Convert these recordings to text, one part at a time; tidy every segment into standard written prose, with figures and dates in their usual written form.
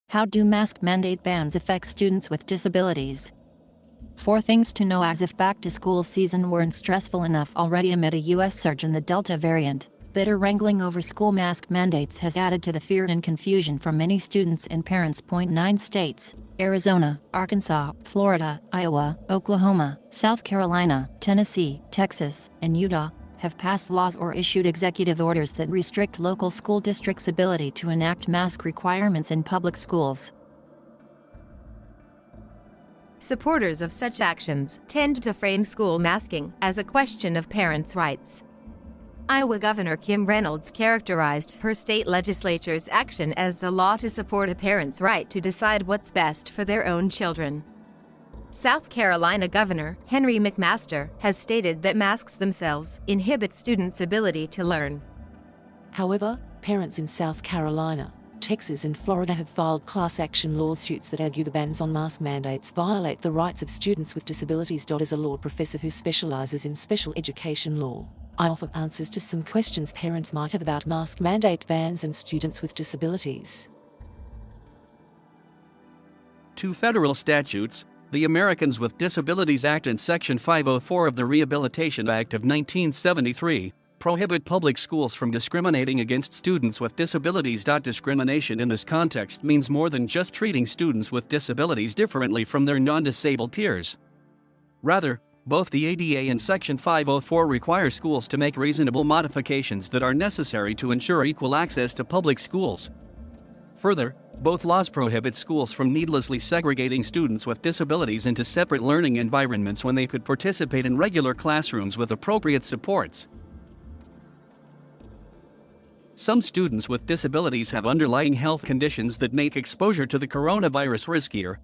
How do mask mandate bans affect students with disabilities? 4 things to know as if back-to-school season weren't stressful enough already amid a U.S. surge in the Delta variant. Bitter wrangling over school mask mandates has added to the fear and confusion from many students in parents.Nine states: Arizona, Arkansas, Florida, Iowa, Oklahoma, South Carolina, Tennessee, Texas, and Utah have passed laws or issued executive orders that restrict local school districts' ability to enact mask requirements in public schools. Supporters of such actions tend to frame school masking as a question of parents' rights. Iowa Governor Kim Reynolds characterized her state legislature's action as a law to support a parent's right to decide what's best for their own children. South Carolina Governor Henry McMaster has stated that masks themselves inhibit students' ability to learn. However, parents in South Carolina, Texas and Florida have filed class action lawsuits that argue the bans on mask mandates violate the rights of students with disabilities. As a law professor who specializes in special education law, I offer answers to some questions parents might have about mask mandate bans and students with disabilities. 2 federal statutes, the Americans with Disabilities Act and Section 504 of the Rehabilitation Act of 1973, prohibit public schools from discriminating against students with disabilities. Discrimination in this context means more than just treating students with disabilities differently from their non-disabled peers. Rather, both the ADA and Section 504 require schools to make reasonable modifications that are necessary to ensure equal access to public schools. Further, both laws prohibit schools from needlessly segregating students with disabilities into separate learning environments when they could participate in regular classrooms with appropriate supports. Some students with disabilities have underlying health conditions that make exposure to the coronavirus riskier.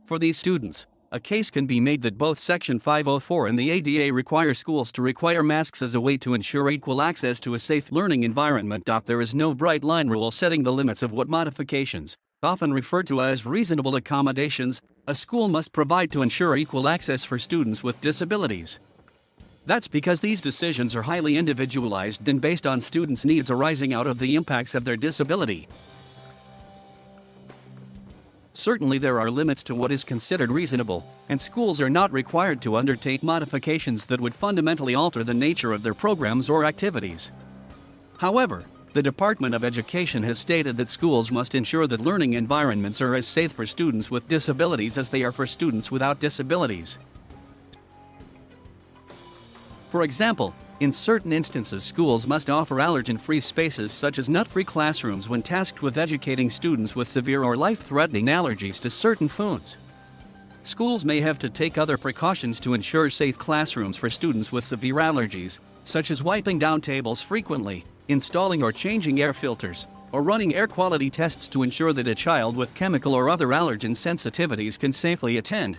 For these students, a case can be made that both Section 504 and the ADA require schools to require masks as a way to ensure equal access to a safe learning environment. There is no bright line rule setting the limits of what modifications, often referred to as reasonable accommodations, a school must provide to ensure equal access for students with disabilities. That's because these decisions are highly individualized and based on students' needs arising out of the impacts of their disability. Certainly there are limits to what is considered reasonable, and schools are not required to undertake modifications that would fundamentally alter the nature of their programs or activities. However, the Department of Education has stated that schools must ensure that learning environments are as safe for students with disabilities as they are for students without disabilities. For example, in certain instances schools must offer allergen-free spaces such as nut-free classrooms when tasked with educating students with severe or life-threatening allergies to certain foods. Schools may have to take other precautions to ensure safe classrooms for students with severe allergies, such as wiping down tables frequently, installing or changing air filters, or running air quality tests to ensure that a child with chemical or other allergen sensitivities can safely attend.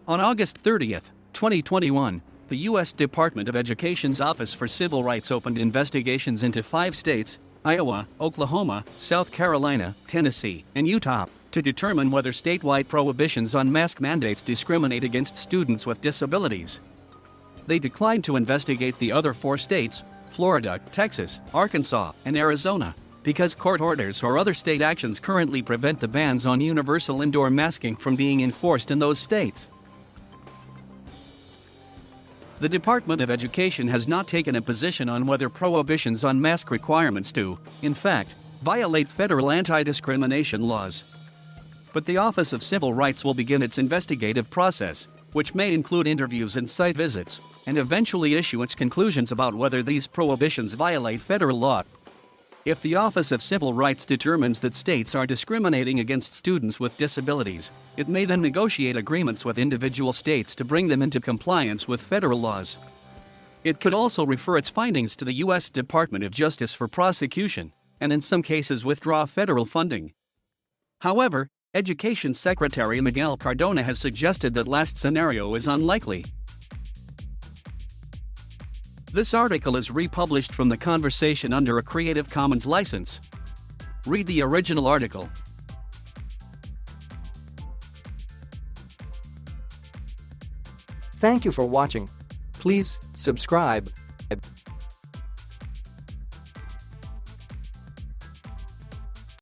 On August 30, 2021, the U.S. Department of Education's Office for Civil Rights opened investigations into 5 states, Iowa, Oklahoma, South Carolina, Tennessee, and Utah, to determine whether statewide prohibitions on mask mandates discriminate against students with disabilities. They declined to investigate the other 4 states, Florida, Texas, Arkansas, and Arizona, because court orders or other state actions currently prevent the bans on universal indoor masking from being enforced in those states. The Department of Education has not taken a position on whether prohibitions on mask requirements do, in fact, violate federal anti-discrimination laws. But the Office of Civil Rights will begin its investigative process, which may include interviews and site visits, and eventually issue its conclusions about whether these prohibitions violate federal law. If the Office of Civil Rights determines that states are discriminating against students with disabilities, it may then negotiate agreements with individual states to bring them into compliance with federal laws. It could also refer its findings to the U.S. Department of Justice for prosecution, and in some cases withdraw federal funding. However, Education Secretary Miguel Cardona has suggested that last scenario is unlikely. This article is republished from the conversation under a Creative Commons license. Read the original article. Thank you for watching. Please subscribe.